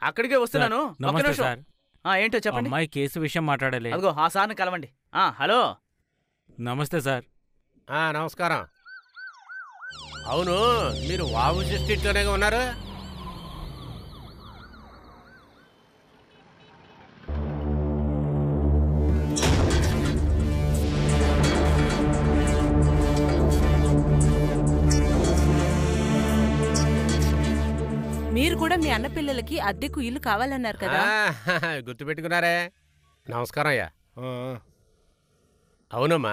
అక్కడికే వస్తున్నాను. ఒక్క నమస్తే నిమిషం. సార్. ఏంటో చెప్పండి. అమ్మాయి కేసు విషయం మాట్లాడాలి. అదిగో ఆ సార్ని కలవండి. హలో. నమస్తే సార్. నమస్కారం. అవును, మీరు వాగు స్ట్రీట్లోనే ఉన్నారు? మీరు కూడా మీ అన్న పిల్లలకి అద్దెకు ఇల్లు కావాలన్నారు కదా. గుర్తుపెట్టుకున్నారే. నమస్కారం అయ్యా. అవునమ్మా,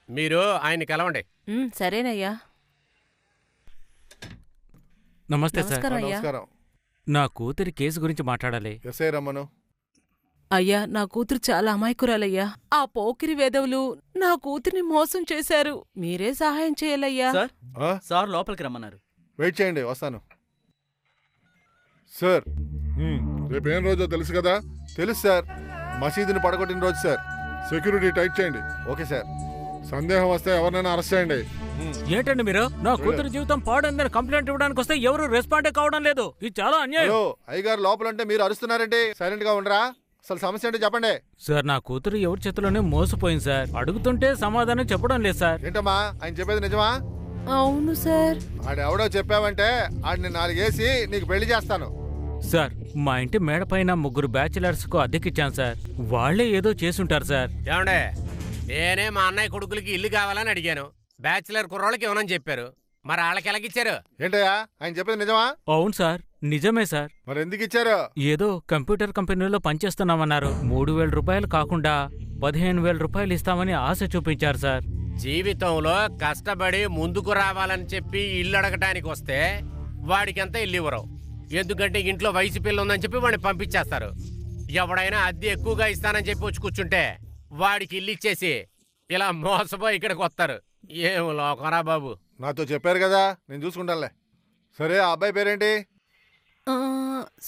మీరు ఆయన్ని కలవండి. సరేనయ్యా. నమస్తే సార్. నమస్కారం అయ్యా. నా కూతురి కేసు గురించి మాట్లాడాలి. అయ్యా, నా కూతురు చాలా అమాయకురాలయ్యా. ఆ పోకిరి వెధవులు నా కూతురిని మోసం చేశారు. మీరే సహాయం చేయాలయ్యా. సార్ లోపలికి రమ్మన్నారు. వెయిట్ చేయండి, వస్తాను. సార్, రేపేం రోజో తెలుసు కదా? తెలుసు సార్. మసీదుని పడగొట్టిన రోజు సార్. సెక్యూరిటీ టైట్ చేయండి. Okay sir. సందేహం వస్తే ఎవరినైనా అరెస్ట్ చేయండి. ఏంటండి మీరు నా కూతురు జీవితం పాడైందని కంప్లైంట్ ఇవ్వడానికి వస్తే ఎవరు రెస్పాండే కావడం లేదు. ఇది చాలా అన్యాయం. అయ్యగారు లోపలంటే మీరు అరుస్తున్నారంటే సైలెంట్ గా ఉండరా? అసలు సమస్య ఏంటో చెప్పండి. సార్, నా కూతురు ఎవరి చేతిలోనే మోసపోయింది సార్. అడుగుతుంటే సమాధానం చెప్పడం లేదు సార్. ఏంటమ్మా ఆయన చెప్పేది నిజమా? అవును సార్. ఆడెవడో చెప్పావంటే ఆడిని 4 వేసి నీకు పెళ్లి చేస్తాను. సార్, మా ఇంటి మేడ పైన 3 బ్యాచిలర్స్ కు అద్దెకిచ్చాను సార్. వాళ్లే ఏదో చేసుంటారు సార్. ఏమండే, నేనే మా అన్నయ్య కొడుకులకి ఇల్లు కావాలని అడిగాను. బ్యాచిలర్ కుర్రోళ్ళకి ఇవ్వనని చెప్పారు. మరి వాళ్ళకి ఎలాగిచ్చారు? ఏంటయ్యా ఆయన చెప్పేది నిజమా? అవును సార్, నిజమే సార్. మరి ఎందుకు ఇచ్చారు? ఏదో కంప్యూటర్ కంపెనీలో పనిచేస్తున్నామన్నారు. 3,000 రూపాయలు కాకుండా 15,000 రూపాయలు ఇస్తామని ఆశ చూపించారు సార్. జీవితంలో కష్టపడి ముందుకు రావాలని చెప్పి ఇల్లు అడగటానికి వస్తే వాడికి ఎంత ఇల్లు ఇవ్వరు. ఎందుకంటే ఇంట్లో వయసు పిల్ల ఉందని చెప్పి వాడిని పంపించేస్తారు. ఎవడైనా అద్దె ఎక్కువగా ఇస్తానని చెప్పి వచ్చి కూర్చుంటే వాడికి ఇల్లు ఇచ్చేసి ఇలా మోసపోయి ఇక్కడికి వస్తారు. ఏం లోకరా బాబు. నాతో చెప్పారు కదా, నేను చూసుకుంటానులే. సరే, ఆ అబ్బాయి పేరేంటి?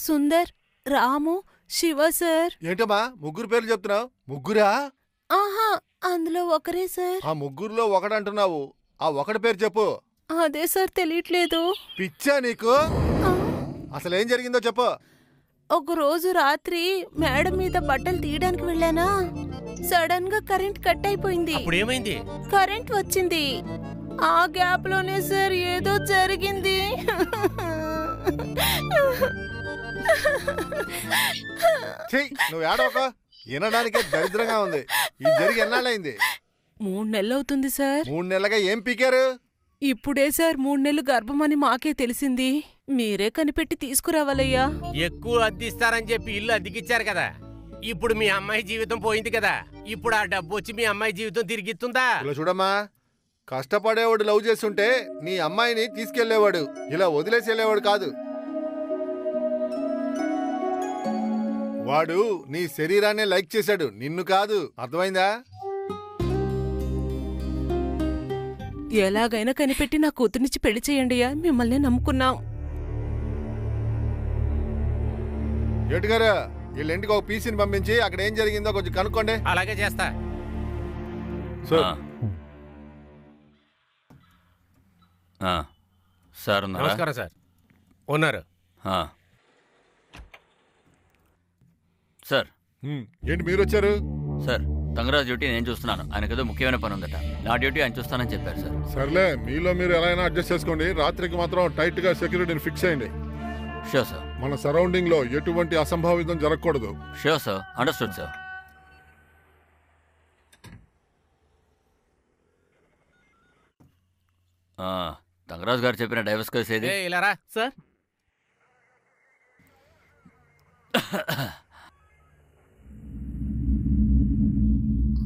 సుందర్, రాము, శివ సార్. ఏంటమ్మా 3 పేర్లు చెప్తున్నావు? ముగ్గురా? ఆహా, అందులో ఒకరే సార్. ఆ 3లో ఒకడంటున్నావు. ఆ ఒకటి పేరు చెప్పు. అదే సార్ తెలియట్లేదు. పిచ్చా నీకు? అసలు ఏం జరిగిందో చెప్పు. ఒక రోజు రాత్రి మేడ మీద బట్టలు తీయడానికి వెళ్ళానా, సడన్ గా కరెంట్ కట్ అయిపోయింది. అప్పుడేమైంది? కరెంట్ వచ్చింది. ఆ గ్యాప్ లోనే సార్ ఏదో జరిగింది. నువ్వు ఏడవక, వినడానికే దరిద్రంగా ఉంది. ఇది జరిగి ఎన్నాళ్ళైంది? 3 నెలలవుతుంది సార్. 3 నెలలుగా ఏం పీకారు? ఇప్పుడే సార్ 3 నెలలు గర్భమని మాకే తెలిసింది. మీరే కనిపెట్టి తీసుకురావాలయ్యా. ఎక్కువ అద్దిస్తారని చెప్పి ఇల్లు అద్దెకిచ్చారు కదా. ఇప్పుడు మీ అమ్మాయి జీవితం పోయింది కదా. ఇప్పుడు ఆ డబ్బు వచ్చి మీ అమ్మాయి జీవితం తిరిగిస్తుందా? ఇలా చూడమ్మా, కష్టపడేవాడు లవ్ చేస్తుంటే నీ అమ్మాయిని తీసుకెళ్లేవాడు, ఇలా వదిలేసి వెళ్ళేవాడు కాదు. వాడు నీ శరీరాన్ని లైక్ చేశాడు, నిన్ను కాదు. అర్థమైందా? ఎలాగైనా కనిపెట్టి నా కూతుర్నిచ్చి పెళ్లి చేయండియా. మిమ్మల్ని నమ్ముకున్నాం. ఏటుగారు, వీళ్ళింటికి ఒక పీసీని పంపించి అక్కడ ఏం జరిగిందో కొంచెం కనుక్కోండి. అలాగే చేస్తా. సార్ నమస్కారం సార్. ఉన్నారు సార్. ఏంటి మీరు వచ్చారు? సార్, తంగరాజు డ్యూటీ నేను చూస్తున్నాను. ఆయనకేదో ముఖ్యమైన పని ఉందట. నా డ్యూటీ ఆయన చూస్తానని చెప్పారు సార్. సర్లే, మీలో మీరు ఎలా అయినా అడ్జస్ట్ చేసుకోండి. రాత్రికి మాత్రం టైట్ గా సెక్యూరిటీని ఫిక్స్ చేయండి. Sure sir. మన సరౌండింగ్ లో ఎటువంటి అసంభావితం జరగకూడదు. Sure sir, understood sir. Thangaraju గారు చెప్పిన డైవర్స్ కేసు ఏది? ఇలారా సార్.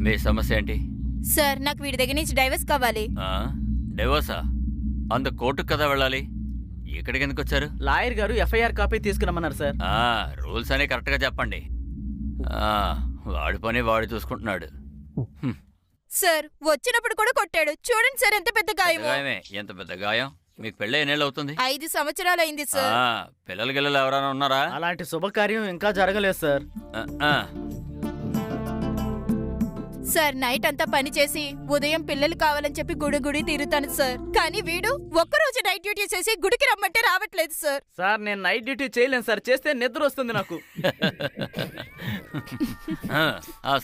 మీ సమస్య ఏంటి? సార్, నాకు వీడి దగ్గర నుంచి డైవర్స్ కావాలి. డైవర్సా? అంత కోర్టుకు కదా వెళ్ళాలి. ఇక్కడికి ఎందుకు వచ్చారు? లాయర్ గారు ఎఫ్ఐఆర్ కాపీ తీసుకురమ్మన్నారు సార్. రూల్స్ అనే కరెక్ట్ గా చెప్పండి. వాడి పని వాడు చూసుకుంటున్నాడు. సార్, వచ్చినప్పుడు కూడా కొట్టాడు. చూడండి సార్, ఎంత పెద్ద గాయమే. ఎంత పెద్ద గాయం? మీకు పెళ్ళి ఎన్నేళ్ళు అవుతుంది? 5 సంవత్సరాలు అయింది సార్. పిల్లలు గిల్లలు ఎవరైనా ఉన్నారా? అలాంటి శుభకార్యం ఇంకా జరగలేదు సార్. సార్ నైట్ అంతా పని చేసి ఉదయం పిల్లలు కావాలని చెప్పి గుడి తిరుగుతాను సార్. కానీ వీడు ఒక్కరోజు నైట్ డ్యూటీ చేసి గుడికి రమ్మంటే రావట్లేదు సార్. సార్ నేను నైట్ డ్యూటీ చేయలేను సార్, చేస్తే నిద్ర వస్తుంది నాకు.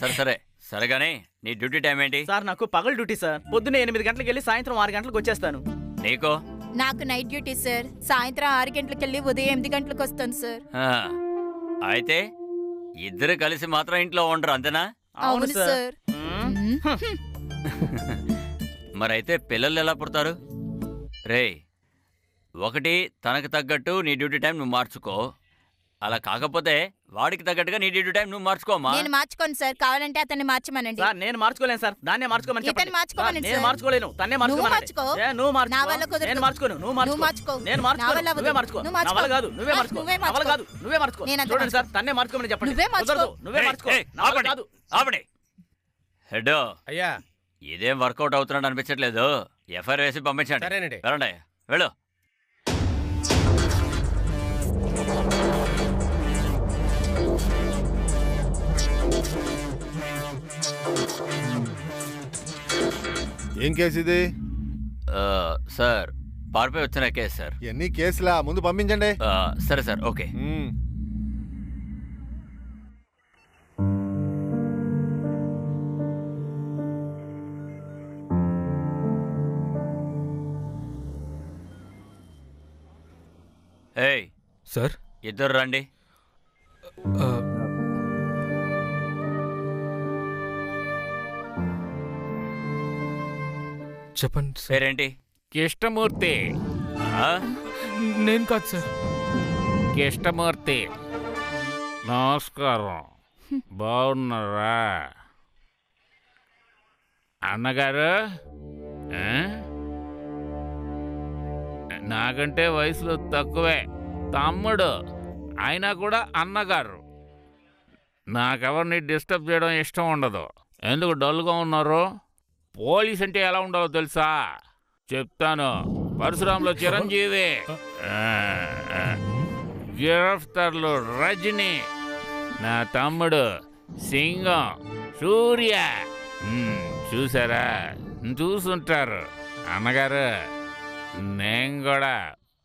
సరే సరే సరేగానే నీ డ్యూటీ టైం ఏంటి? సార్ నాకు పగలు డ్యూటీ సార్. పొద్దున్నే 8 గంటలకు వెళ్ళి సాయంత్రం 6 గంటలకు వచ్చేస్తాను. నీకో? నాకు నైట్ డ్యూటీ సార్. సాయంత్రం 6 గంటలకు వెళ్ళి ఉదయం 8 గంటలకు వస్తాను సార్. అయితే ఇద్దరు కలిసి మాత్రం ఇంట్లో ఉండరు అంతేనా? అవును సార్. మరైతే పిల్లలు ఎలా పుడతారు? రే, ఒకటి తనకు తగ్గట్టు నీ డ్యూటీ టైం నువ్వు మార్చుకో, అలా కాకపోతే వాడికి తగ్గట్టుగా నీ డ్యూటీ టైం నువ్వు మార్చుకోమా. నేను మార్చుకోను సార్, కావాలంటే అతన్ని మార్చమనండి. సార్ నేను మార్చుకోలేను సార్, దాన్నే మార్చుకోమని చెప్పండి. ఇతన్ని మార్చుకోమనండి నేను సార్. మార్చుకోలేను, తన్నే మార్చుకోమనండి. మార్చుకో. నువ్వు మార్చుకో. నా వల్ల కుదరదు. నేను మార్చుకోను, నువ్వు నువ్వు మార్చుకో. నేను నా మార్చుకోను, వల్ల నువ్వే కుదరదు. మార్చుకో. నువ్వు నా మార్చుకో. వల్ల కాదు, నువ్వే మార్చుకో. నువ్వే నా వల్ల మార్చుకో. కాదు, నువ్వే మార్చుకో. నేను అంత చూడండి సార్, మార్చుకో. తన్నే మార్చుకోమని చెప్పండి. నువ్వే మార్చుకో. కుదరదు, నువ్వే మార్చుకో. నా వల్ల కాదు. ఆపండి. హెడ్, అయ్యా ఇదేం వర్కౌట్ అవుతున్నాడు అనిపించట్లేదు. ఎఫ్ఐఆర్ వేసి పంపించండి. సరేనండి. వెళ్ళండి, వెళ్ళు. ఏం కేసు ఇది? సార్ పారిపోయి వచ్చిన కేసు సార్. ఎన్ని కేసులా? ముందు పంపించండి. సరే సార్, ఓకే. ఏయ్ సార్, ఇద్దరు రండి. చెప్పండి సార్. పేరేంటి? కృష్ణమూర్తి. నేను కాదు సార్. కృష్ణమూర్తి, నమస్కారం. బాగున్నారా అన్నగారు? నాకంటే వయసులో తక్కువే, తమ్ముడు అయినా కూడా అన్నగారు. నాకెవరిని డిస్టర్బ్ చేయడం ఇష్టం ఉండదు. ఎందుకు డల్గా ఉన్నారు? పోలీస్ అంటే ఎలా ఉండాలో తెలుసా? చెప్తాను. పరశురాంలో చిరంజీవి, గిరఫ్తార్లో రజనీ, నా తమ్ముడు సింగం సూర్య. చూసారా? చూసుంటారు. అన్నగారు, నేను కూడా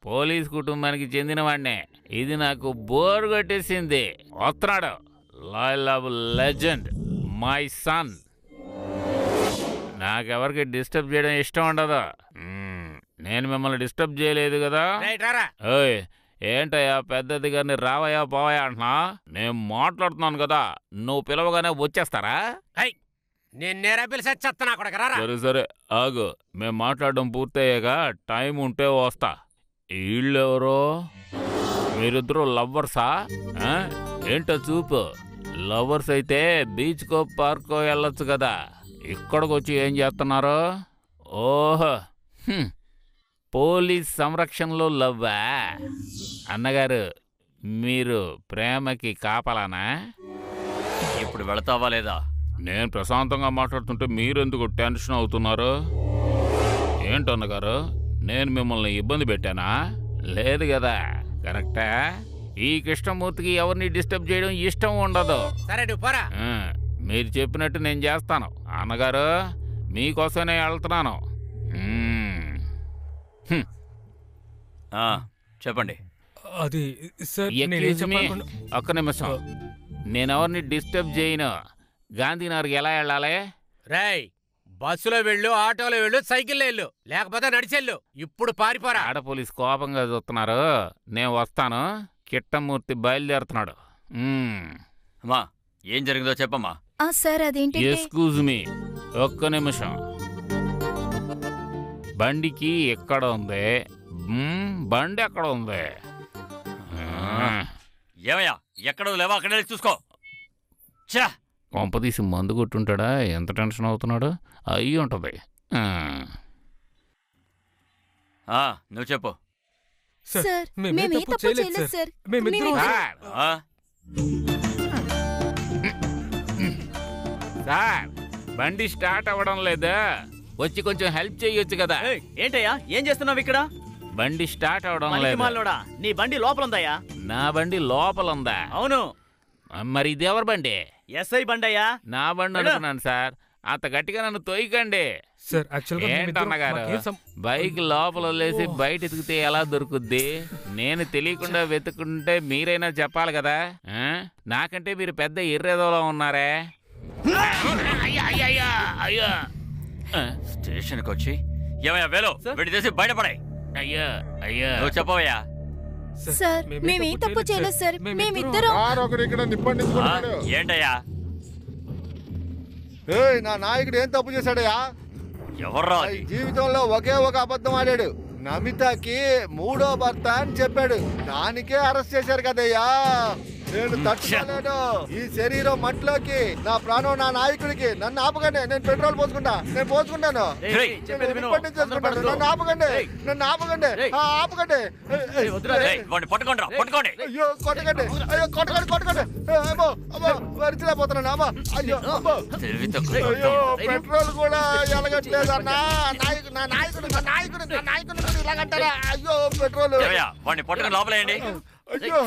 పోలీస్ కుటుంబానికి చెందినవాడినే. ఇది నాకు బోర్ కొట్టేసింది. వస్తున్నాడు loyal of legend, my son. నాకెవరికి డిస్టర్బ్ చేయడం ఇష్టం ఉండదు. నేను మిమ్మల్ని డిస్టర్బ్ చేయలేదు కదా? ఓయ్, ఏంటయ్యా పెద్దది గారిని రావయ్యా పోవయ్యా అంటున్నా? నేను మాట్లాడుతున్నాను కదా, నువ్వు పిలవగానే వచ్చేస్తారా? సరే సరే ఆగు, మేము మాట్లాడడం పూర్తయ్యాక టైం ఉంటే వస్తా. వీళ్ళెవరో? మీరిద్దరూ లవ్వర్సా? ఏంటో చూపు. లవర్స్ అయితే బీచ్కో పార్కో వెళ్ళొచ్చు కదా, ఇక్కడికి వచ్చి ఏం చేస్తున్నారు? ఓహో, పోలీస్ సంరక్షణలో లవ్వా? అన్నగారు, మీరు ప్రేమకి కాపలానా? ఇప్పుడు వెళతావా లేదా? నేను ప్రశాంతంగా మాట్లాడుతుంటే మీరెందుకు టెన్షన్ అవుతున్నారు? ఏంటన్నగారు, నేను మిమ్మల్ని ఇబ్బంది పెట్టానా? లేదు కదా, కరెక్టా? ఈ కృష్ణమూర్తికి ఎవరిని డిస్టర్బ్ చేయడం ఇష్టం ఉండదు. సరే పోరా. మీరు చెప్పినట్టు నేను చేస్తాను. అన్నగారు, మీకోసమే వెళ్తున్నాను. చెప్పండి. అది సార్, ఒక్క నిమిషం. నేనెవరిని డిస్టర్బ్ చేయను. గాంధీనగర్కి ఎలా వెళ్ళాలి? రేయ్, బస్సులో వెళ్ళు, ఆటోలో వెళ్ళు, సైకిల్లో వెళ్ళు, లేకపోతే నడిచెళ్ళు. ఇప్పుడు పారిపోరా. ఆడ పోలీస్ కోపంగా చూస్తున్నారు. నేను వస్తాను. కిట్టమూర్తి బయలుదేరుతున్నాడు. అమ్మా, ఏం జరిగిందో చెప్పమ్మా. సార్ అదేంటి? ఎక్స్క్యూజ్ మీ, ఒక్క నిమిషం. బండికి ఎక్కడ ఉంది? బండి ఎక్కడ ఉంది? ఏమయ్యా, ఎక్కడ లేవా అక్కడే చూసుకో. కొంపదీసి మందు కొట్టుంటాడా? ఎంత టెన్షన్ అవుతున్నాడు? అయ్యి ఉంటుంది. నువ్వు చెప్పు. సార్, మేము ఏ తప్పు చేయలేదు సార్. సార్, బండి స్టార్ట్ అవ్వడం లేదా? వచ్చి కొంచెం హెల్ప్ చేయొచ్చు కదా? ఏంటయ్యా, ఏం చేస్తున్నావు ఇక్కడ? బండి స్టార్ట్ అవడం లేదు. నీ బండి లోపల ఉందయ్యా. నా బండి లోపల ఉందా? అవును. మరి ఇది ఎవరి బండి? ఎస్ఐ బండి అయ్యా. నా బండి అనుకున్నాను సార్. అంత గట్టిగా నన్ను తోయకండి. సార్ యాక్చువల్గా ఏంటన్నగారు బైక్ లోపల వదిలేసి బయట ఎతికితే ఎలా దొరుకుద్ది? నేను తెలియకుండా వెతుకుంటే మీరైనా చెప్పాలి కదా. నాకంటే మీరు పెద్ద ఎర్రేదోలో ఉన్నారే. అయ్యా స్టేషన్కి వచ్చి ఏమయ్యా వేలో విడిచేసి బయటపడాయి. అయ్యా అయ్యా నువ్వు చెప్పవయ్యా. సార్ మేమేం తప్పు చేయలేదు సార్. మేమిద్దరం ఏంటయ్యా? నా నాయకుడు ఏం తప్పు చేశాడయ్యా? ఎవర్రా జీవితంలో ఒకే ఒక అబద్ధం ఆడాడు. నమితకి 3వ భర్త అని చెప్పాడు. దానికే అరెస్ట్ చేశారు కదయ్యా. నేను తట్టుకోలేను. ఈ శరీరం మట్టిలోకి నా ప్రాణం నా నాయకుడికి. నన్ను ఆపకండి, నేను పెట్రోల్ పోసుకుంటాను. నన్ను ఆపకండి, నన్ను ఆపకండి, ఆపకండి. అయ్యో కొట్టకండి, అయ్యో కొట్టకండి. వరిచిలేకపోతున్నాను. అయ్యో పెట్రోల్ కూడా ఎలగట్లేదు అన్నా. నా నాయకుడు ఇలాగంటారా? అయ్యో పెట్రోల్ లోపలేయండి. అయ్యో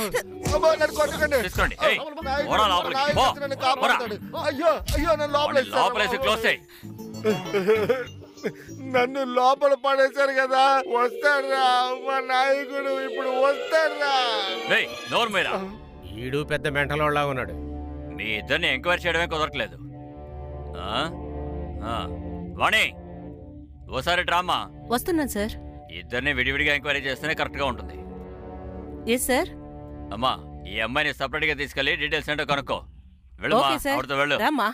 నన్ను కొట్టకండి. నన్ను కాపాడుతాడు. అయ్యో నన్ను నన్ను లోపల పడేశారు కదా. వస్తారా మా నాయకుడు? ఇప్పుడు వస్తారా? ఈడు పెద్ద మెంటలోళ్ళ ఉన్నాడు. మీ ఇద్దరిని ఎంక్వైరీ చేయడమే కుదరట్లేదు. వాణి ఓసారి డ్రామా. వస్తున్నాను సార్. ఇద్దరిని విడివిడిగా ఎంక్వైరీ చేస్తేనే కరెక్ట్ గా ఉంటుంది. Yes sir. అమ్మా ఈ అమ్మాయిని సపరేట్ గా తీసుకెళ్లి డీటెయిల్స్ ఏంటో కనుక్కో. వెళ్ళు వెళ్ళు. రామ్మా.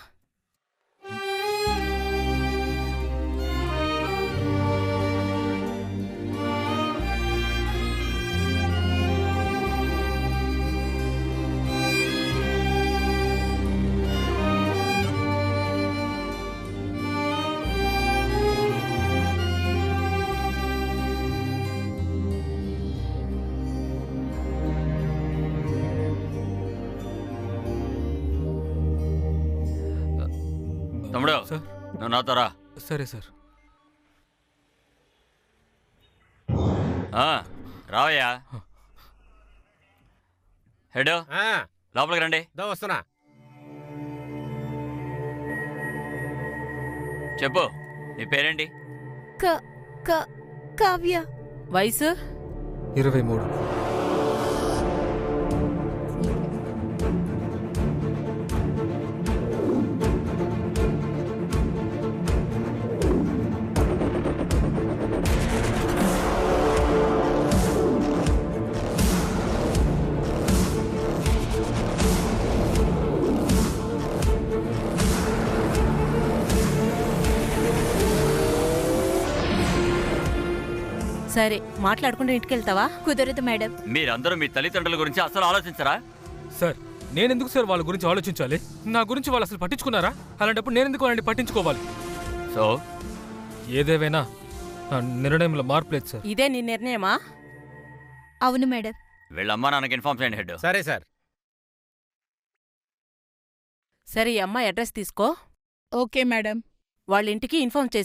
తమ్ముడు నువ్వు నాతో రా. సరే సార్. రావయ్యా. హెడ్ లోపలికి రండి. వస్తున్నా. చెప్పు నీ పేరేంటి? కావ్య. వయసు 23. సరే మాట్లాడుకుంటూ ఇంటికెళ్తావా? కుదరదు మేడం. మీరందరూ మీ తల్లిదండ్రుల గురించి అసలు ఆలోచించరా? సార్ నేనెందుకు సార్ వాళ్ళ గురించి ఆలోచించాలి? నా గురించి వాళ్ళు అసలు పట్టించుకున్నారా? అలాంటప్పుడు నేనెందుకు వాళ్ళని పట్టించుకోవాలి? సో ఏదేవైనా నా నిర్ణయంలో మార్పు లేదు సార్. ఇదే నీ నిర్ణయమా? అవును మేడం. వీళ్ళమ్మా నాన్నకి ఇన్ఫార్మ్ చేయండి హెడ్. సరే సార్. సరే ఈ అమ్మాయి అడ్రస్ తీసుకో. Okay madam. వాళ్ళ ఇంటికి ఇన్ఫార్మ్ చేసి